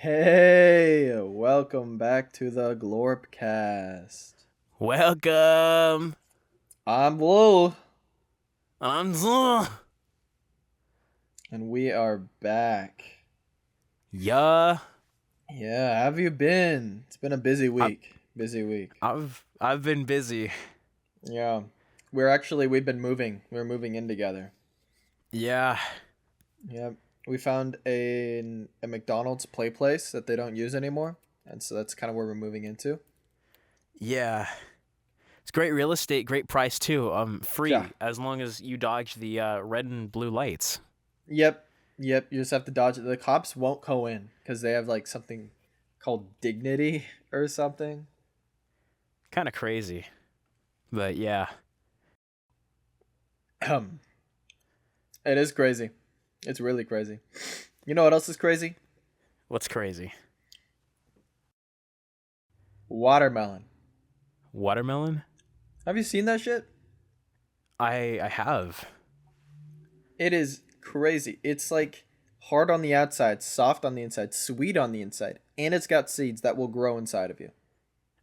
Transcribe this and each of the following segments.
Hey, welcome back to the Glorpcast. Welcome. I'm Blue, I'm Zul. and we are back. Yeah. Yeah, how have you been? It's been a busy I, week. Busy week. I've been busy. Yeah, we've been moving. We're moving in together. Yeah. Yeah, we found a McDonald's play place that they don't use anymore, and so that's kind of where we're moving into. Yeah. It's great real estate, great price too. Yeah. Free as long as you dodge the red and blue lights. Yep. Yep. You just have to dodge it. The cops won't go in because they have like something called dignity or something. Kind of crazy. But yeah. It is crazy. It's really crazy. You know what else is crazy? What's crazy? Watermelon. Watermelon? Have you seen that shit? I have. It is crazy. It's like hard on the outside, soft on the inside, sweet on the inside, and it's got seeds that will grow inside of you.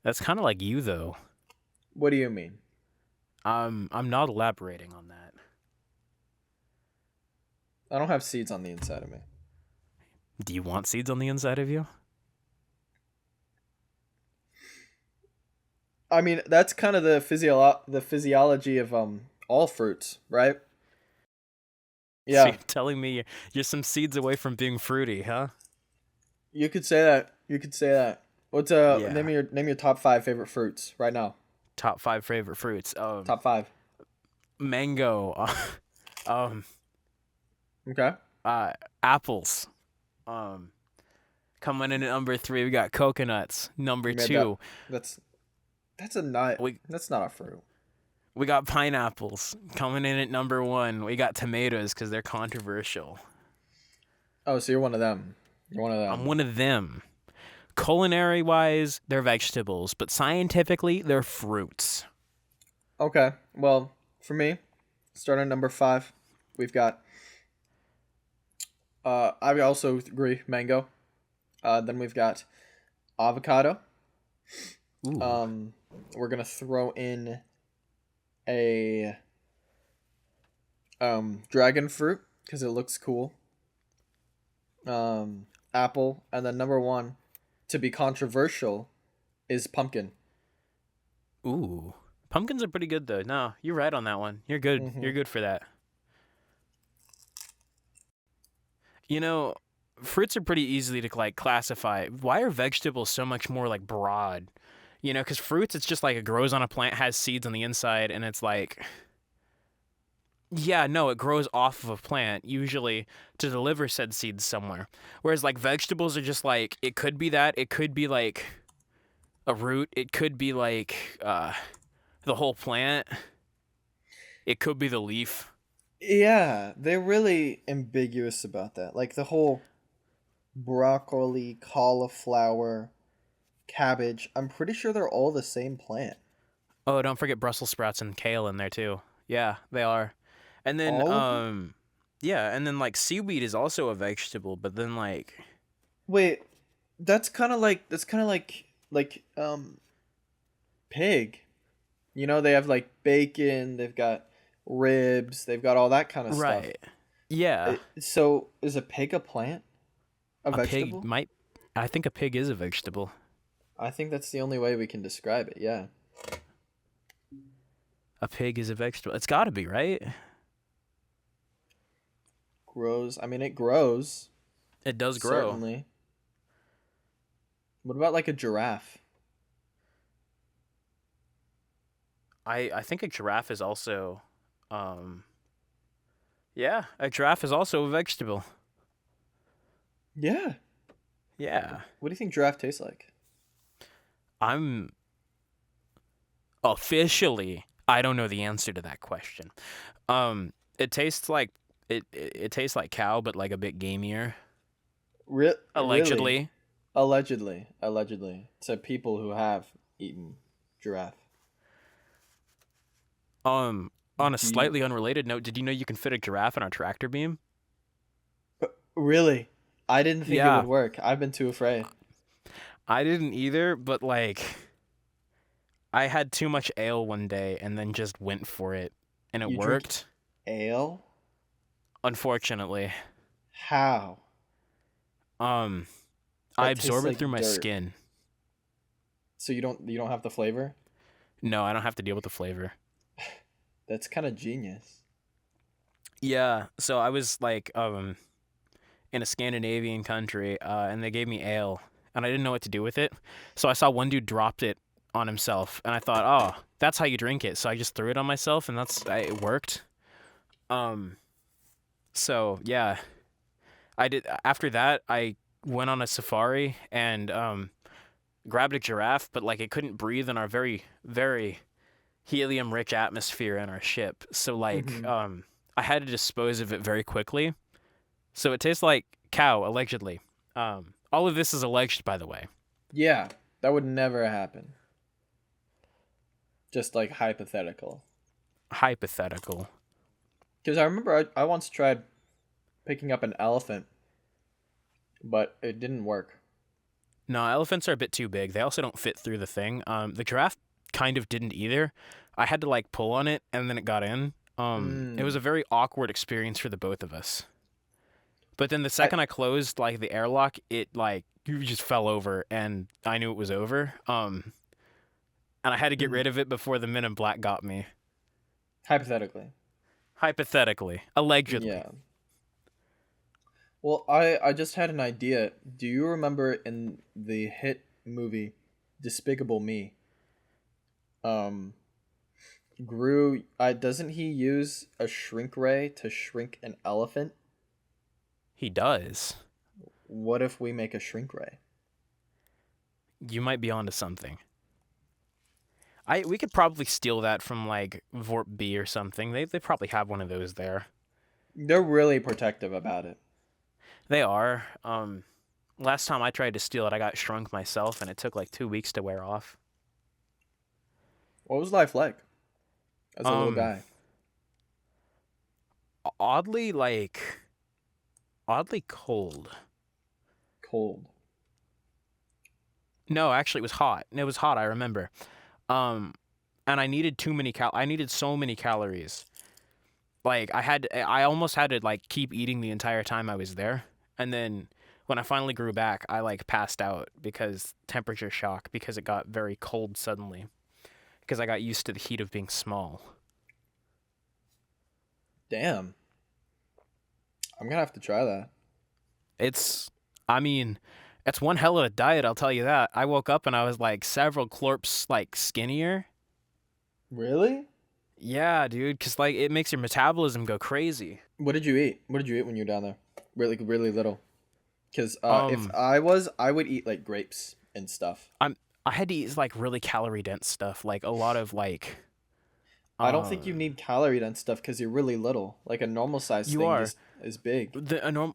That's kind of like you though. What do you mean? I'm not elaborating on that. I don't have seeds on the inside of me. Do you want seeds on the inside of you? I mean, that's kind of the physiology of all fruits, right? So Yeah, you're telling me you're some seeds away from being fruity, huh? you could say that. You could say that. What's Yeah. name your top 5 favorite fruits right now? Top 5 favorite fruits. Top 5. Mango. um. Okay. Uh. Apples. Um. Coming in at number 3, we got coconuts. Number You made that. 2, That's that's a nut. we That's not a fruit. we got pineapples. Coming in at number 1, we got tomatoes because they're controversial. Oh, so you're one of them. You're one of I'm them. one of them. Culinary wise, they're vegetables, but scientifically, they're fruits. Okay. Well, for me, starting at number 5, we've got I also agree mango. Then we've got avocado. Ooh. Um we're going to throw in a dragon fruit cuz it looks cool. Apple, and then number 1 to be controversial is pumpkin. Ooh. Pumpkins are pretty good though. No, you're right on that one. You're good. You're Mhm. good for that. You know, fruits are pretty easily to like classify. Why are vegetables so much more like broad? You know, because fruits, it's just like it grows on a plant, has seeds on the inside, and it's like, yeah, no, it grows off of a plant, usually to deliver said seeds somewhere. Whereas like vegetables are just like, it could be that, it could be like a root, it could be like the whole plant, it could be the leaf. Yeah, they're really ambiguous about that. Like the whole broccoli, cauliflower, cabbage. I'm pretty sure they're all the same plant. Oh, don't forget Brussels sprouts and kale in there too. Yeah, they are. And then All of them? yeah, and then like seaweed is also a vegetable, but then like Wait, that's kind of like pig. You know, they have like bacon, they've got ribs, they've got all that kind of stuff. right. Yeah, So is a pig a plant? A a pig vegetable? might I think a pig is a vegetable. I think that's the only way we can describe it. Yeah. A pig is a vegetable. It's got to be, right? Grows. I mean, it grows, It does grow. certainly. What about like a giraffe? I think a giraffe is also um yeah, a giraffe is also a vegetable. Yeah. Yeah. What do you think giraffe tastes like? I'm officially I don't know the answer to that question. It tastes like it tastes like cow, but like a bit gamier. Really? Allegedly. Allegedly. To people who have eaten giraffe. On a Do you slightly unrelated note, did you know you can fit a giraffe in our tractor beam? really? I didn't think it Yeah, would work. I've been too afraid. I didn't either, but like I had too much ale one day and then just went for it and it You drink worked. ale? Unfortunately. How? Um I That tastes absorb it through like my dirt. skin. So you don't have the flavor? No, I don't have to deal with the flavor. That's kind of genius. Yeah, so I was like in a Scandinavian country, and they gave me ale, and I didn't know what to do with it. So I saw one dude dropped it on himself, and I thought, oh, that's how you drink it. So I just threw it on myself, and it worked. Um, so yeah, I did. After that, I went on a safari and grabbed a giraffe, but like it couldn't breathe in our very very helium-rich atmosphere in our ship. So like Hmm. I had to dispose of it very quickly. So it tastes like cow, allegedly. All of this is alleged, by the way. Yeah, that would never happen. Just like hypothetical. Hypothetical. Because I remember I once tried picking up an elephant, but it didn't work. No, elephants are a bit too big. They also don't fit through the thing. The giraffe kind of didn't either. I had to like pull on it, and then it got in. It was Mm. a very awkward experience for the both of us. But then the I second I closed like the airlock, it like you just fell over, and I knew it was over. And I had to get mm, rid of it before the Men in Black got me. hypothetically. Hypothetically, allegedly. Yeah. Well, I just had an idea. Do you remember in the hit movie Despicable Me? Um, Gru, doesn't he use a shrink ray to shrink an elephant? He does. What if we make a shrink ray? You might be onto something. We could probably steal that from like VorpB or something. They probably have one of those there. They're really protective about it. They are. Last time I tried to steal it, I got shrunk myself, and it took like 2 weeks to wear off. What was life like as a little Um, guy? oddly like oddly cold. Cold. No, actually, it was hot. It was hot. I remember. Um, and I needed too many I needed so many calories. Like I almost had to like keep eating the entire time I was there. And then when I finally grew back, I like passed out because temperature shock because it got very cold suddenly because I got used to the heat of being small. Damn. I'm gonna have to try that. It's I mean, it's one hell of a diet, I'll tell you that. I woke up and I was like several clorps like skinnier. Really? Yeah, dude, cuz like it makes your metabolism go crazy. What did you eat? What did you eat when you were down there? Really little. Because if Um I would eat like grapes and stuff. I'm I had to eat like really calorie dense stuff, like a lot of like I don't think you um need calorie dense stuff because you're really little. Like a normal size you thing are just is big.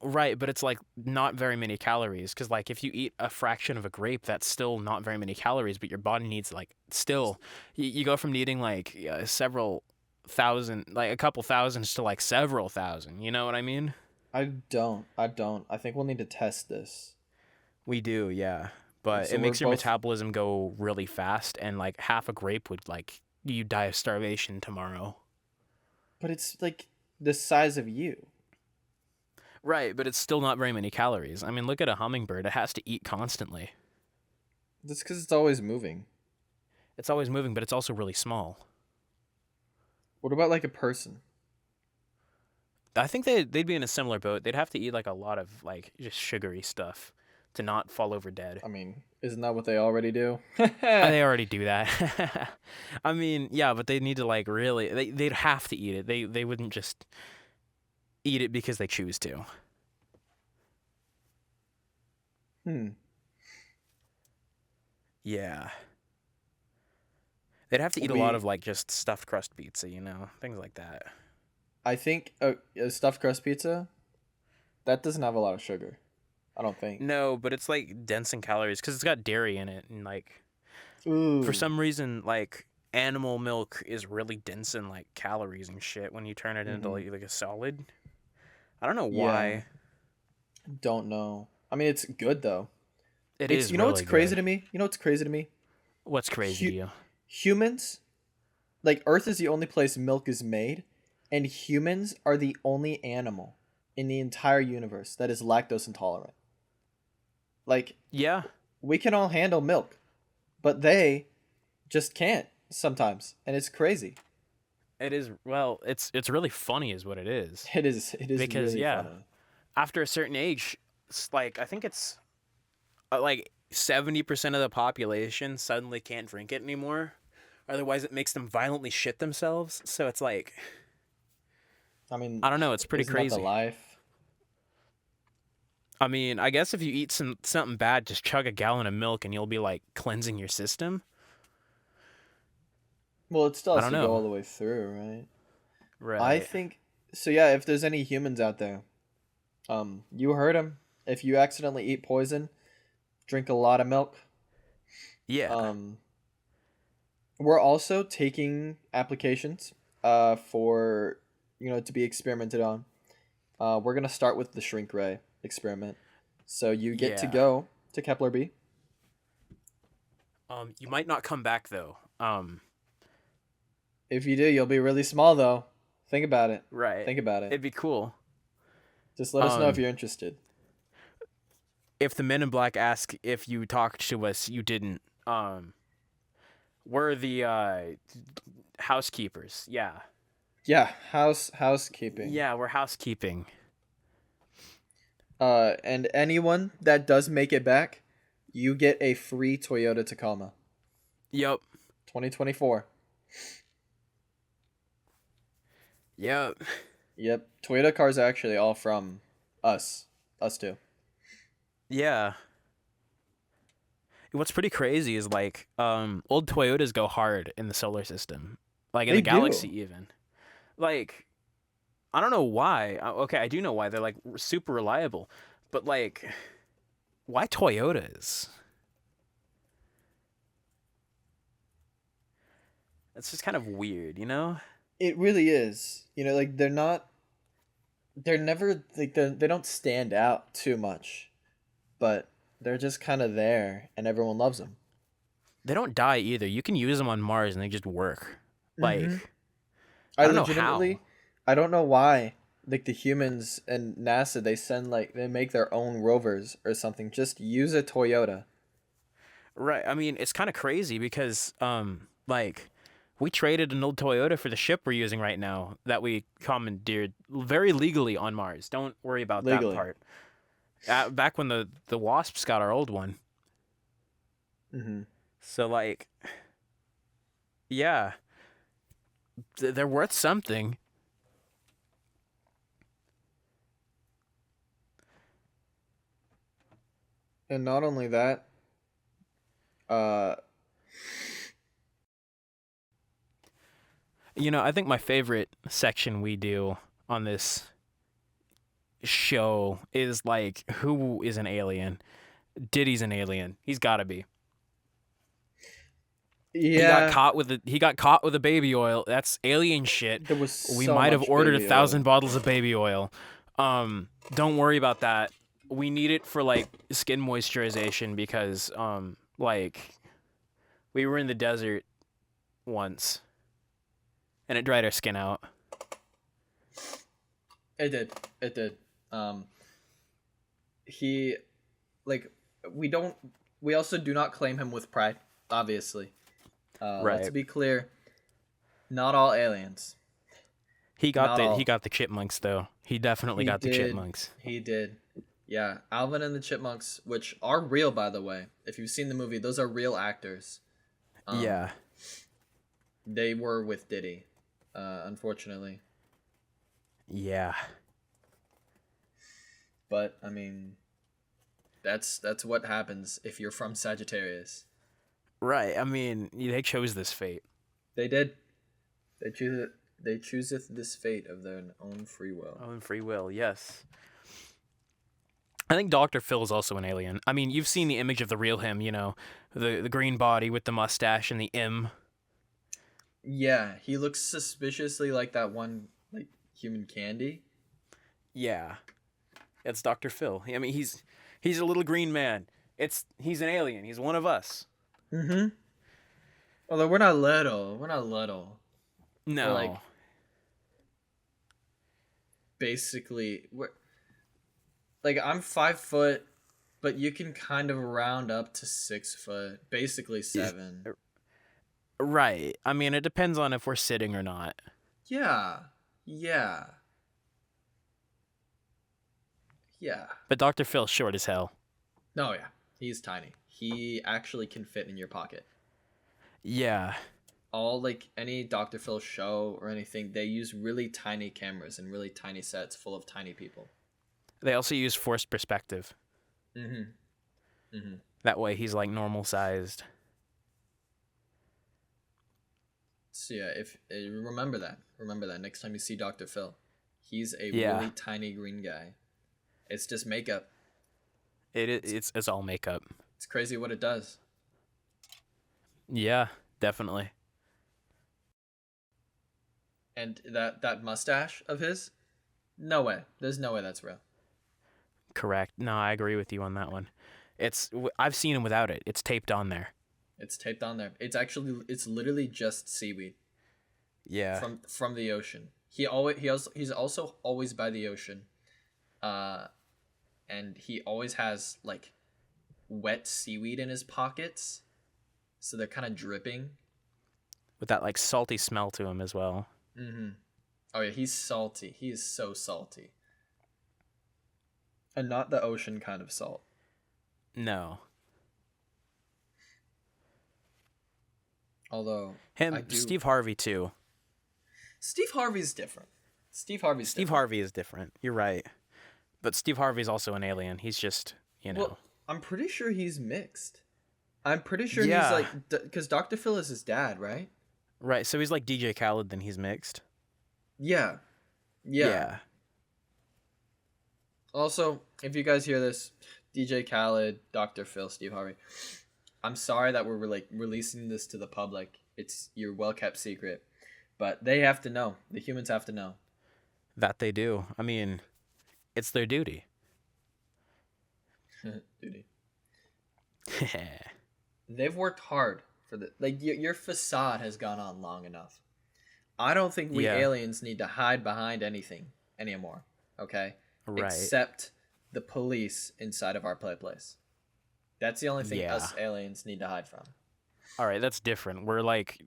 right, but it's like not very many calories because like if you eat a fraction of a grape, that's still not very many calories, but your body needs like still you go from needing like several thousand, like a couple thousands to like several thousand. You know what I mean? I don't. I don't. I think we'll need to test this. We do, yeah. But So it we're makes your both. metabolism go really fast, and like half a grape would like you die of starvation tomorrow. But it's like the size of you. Right, but it's still not very many calories. I mean, look at a hummingbird. It has to eat constantly. That's because it's always moving. It's always moving, but it's also really small. What about like a person? I think they'd be in a similar boat. They'd have to eat like a lot of like just sugary stuff to not fall over dead. I mean, isn't that what they already do? They already do that. I mean, yeah, but they need to like really they'd have to eat it. They wouldn't just eat it because they choose to. Hmm. Yeah. They'd have to eat a lot of We. like just stuffed crust pizza, things like that. I think a stuffed crust pizza that doesn't have a lot of sugar. I don't think. No, but it's like dense in calories because it's got dairy in it, and like for Ooh. some reason, like animal milk is really dense in like calories and shit when you turn it into Mm-hmm. like a solid. I don't know Yeah. why. Don't know. I mean, it's good though. It It's is you know what's really crazy good. to me? You know what's crazy to me? What's crazy to Hu- you? Humans, like Earth is the only place milk is made, and humans are the only animal in the entire universe that is lactose intolerant. Like Yeah, we can all handle milk, but they just can't sometimes, and it's crazy. it is. Well, it's really funny, is what it is. It is Because really yeah, funny. after a certain age, it's like I think it's like 70% of the population suddenly can't drink it anymore. Otherwise, it makes them violently shit themselves. So it's like I mean, I don't know. It's pretty isn't that the crazy. life? I mean, I guess if you eat something bad, just chug a gallon of milk and you'll be like cleansing your system. Well, it still I has don't to go know. all the way through, right? I Right. think so. Yeah, if there's any humans out there, you heard him. If you accidentally eat poison, drink a lot of milk. Yeah. Um, we're also taking applications, for to be experimented on. We're gonna start with the shrink ray experiment. So you get to Yeah. go to Kepler B. You might not come back though. If you do, you'll be really small though. Think about it. Right. Think about it. It'd be cool. Just let us know if Um, you're interested. if the Men in Black ask if you talked to us, you didn't. We're the housekeepers. Yeah. Yeah, housekeeping. Yeah, we're housekeeping. And anyone that does make it back, you get a free Toyota Tacoma, Yep. 2024. Yep. Yep, Toyota cars are actually all from us too. Yeah. What's pretty crazy is like old Toyotas go hard in the solar system. Like in They the do. galaxy even. Like I don't know why. Okay, I do know why. They're like super reliable. But like why Toyotas? It's just kind of weird, you know? It really is. Like they're never like they don't stand out too much, but they're just kind of there, and everyone loves them. They don't die either. You can use them on Mars and they just work. Mm-hmm. Like I I don't know how. legitimately, I don't know why. Like the humans and NASA, they send they make their own rovers or something. Just use a Toyota. Right. I mean, it's kind of crazy because like we traded an old Toyota for the ship we're using right now that we commandeered very legally on Mars. Don't worry about that Legally. part. Back when the Wasps got our old one. Mm-hmm. So like yeah, they're worth something. And not only that, uh, You know, I think my favorite section we do on this show is like who is an alien? Diddy's an alien. He's got to be. yeah, He got caught with the baby oil. That's alien shit. there was We so might have much ordered baby 1,000 oil. bottles of baby oil. Don't worry about that. We need it for like skin moisturization because like we were in the desert once and it dried our skin out. It did. It did. He, like, we don't. We also do not claim him with pride. Obviously, let's Right. be clear. Not all aliens. Not He all. got the chipmunks though. He definitely He got the did. chipmunks. He did. Yeah, Alvin and the Chipmunks, which are real, by the way. If you've seen the movie, those are real actors. Um, Yeah. they were with Diddy, unfortunately. Yeah. But I mean, that's what happens if you're from Sagittarius. Right. I mean, they chose this fate. They did. They choose it. They chooseth this fate of their own free will. Oh, and free will. Yes. I think Dr. Phil is also an alien. I mean, you've seen the image of the real him, you know, the green body with the mustache and the M. Yeah, he looks suspiciously like that one human candy. Yeah. It's Dr. Phil. I mean, He's a little green man. He's an alien. He's one of us. Mm-hmm. Although we're not little. We're not little. We're like No. basically we're like I'm 5 foot, but you can kind of round up to 6 foot. Basically 7. Right. I mean, it depends on if we're sitting or not. Yeah. Yeah. Yeah. But Dr. Phil's short as hell. No, yeah. He's tiny. He actually can fit in your pocket. Yeah. All like any Dr. Phil show or anything, they use really tiny cameras and really tiny sets full of tiny people. They also use forced perspective. Mm-hmm. Mm-hmm. That way he's like normal sized. So yeah, if remember that next time you see Dr. Phil, he's a Yeah. really tiny green guy. It's just makeup. It's all makeup. It's crazy what it does. Yeah, definitely. And that mustache of his, no way. There's no way that's real. Correct. No, I agree with you on that one. I've seen him without it. It's taped on there. It's taped on there. It's literally just seaweed. Yeah. From the ocean. He's also always by the ocean. And he always has like wet seaweed in his pockets. So they're kind of dripping. With that like salty smell to him as well. Mm-hmm. Oh yeah, he's salty. He is so salty. And not the ocean kind of salt. No. Although Steve Harvey too. Steve Harvey's different. Steve Harvey is different. You're right. But Steve Harvey's also an alien. He's just, Well, I'm pretty sure he's mixed. I'm pretty sure Yeah. he's like because Dr. Phil is his dad, right? Right, so he's like DJ Khaled, then he's mixed. Yeah. Also, if you guys hear this, DJ Khaled, Dr. Phil, Steve Harvey, I'm sorry that we're like releasing this to the public. It's your well-kept secret. But they have to know. The humans have to know. That they do. I mean, it's their duty. Duty. They've worked hard for the like your facade has gone on long enough. I don't think we aliens need to hide behind anything anymore. Okay? Right. Except the police inside of our place. That's the only thing us aliens need to hide from. All right, that's different. We're like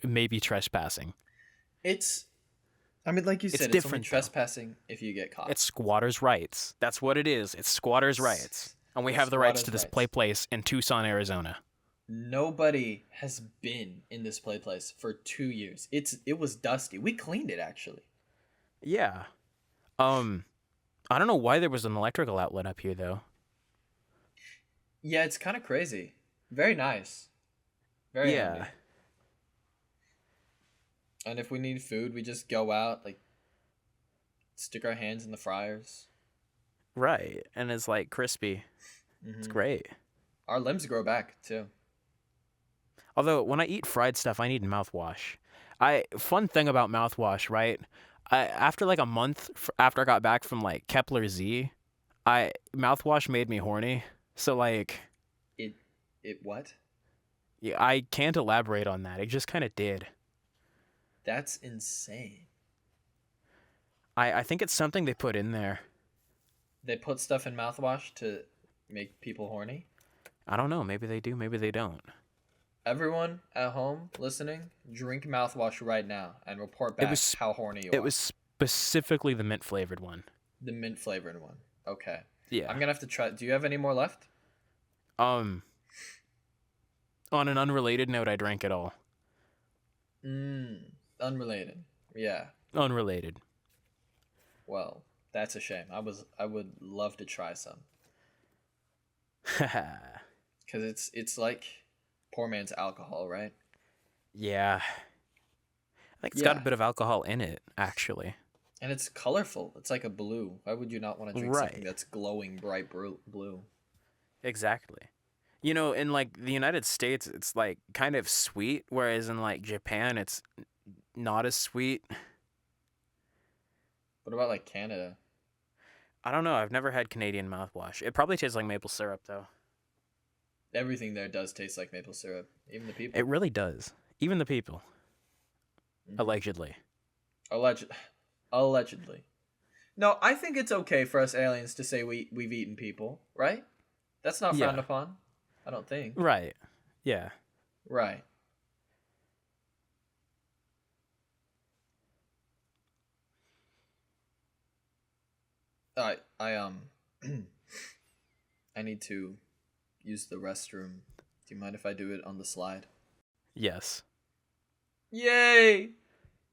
maybe trespassing. I mean, like you said, it's different, only trespassing if you get caught. It's squatters' rights. That's what it is. It's squatters' rights. And we have the rights to this place in Tucson, Arizona. Nobody has been in this place for 2 years. It was dusty. We cleaned it, actually. Yeah. I don't know why there was an electrical outlet up here, though. Yeah, it's kind of crazy. Very nice. Very handy. And if we need food, we just go out, like, stick our hands in the fryers. Right, and it's, like, crispy. Mm-hmm. It's great. Our limbs grow back, too. Although, when I eat fried stuff, I need mouthwash. Fun thing about mouthwash, right? After, like, a month after I got back from, like, Kepler Z, mouthwash made me horny. So, like... It what? Yeah, I can't elaborate on that. It just kind of did. That's insane. I think it's something they put in there. They put stuff in mouthwash to make people horny? I don't know. Maybe they do. Maybe they don't. Everyone at home listening, drink mouthwash right now and report back how horny you are. It was specifically the mint flavored one. The mint flavored one. Okay. Yeah. I'm going to have to try. Do you have any more left? On an unrelated note, I drank it all. Unrelated. Yeah. Unrelated. Well, that's a shame. I would love to try some. Because it's like poor man's alcohol, right? Yeah. I think it's got a bit of alcohol in it, actually. And it's colorful. It's like a blue. Why would you not want to drink something that's glowing bright blue? Exactly. You know, in like the United States, it's like kind of sweet, whereas in like Japan, it's not as sweet. What about like Canada? I don't know. I've never had Canadian mouthwash. It probably tastes like maple syrup, though. Everything there does taste like maple syrup, even the people. It really does. Even the people, allegedly. Alleged, allegedly. No, I think it's okay for us aliens to say we've eaten people, right? That's not frowned Yeah. upon. I don't think. Right. Yeah. Right. I I need to use the restroom. Do you mind if I do it on the slide? Yes. Yay!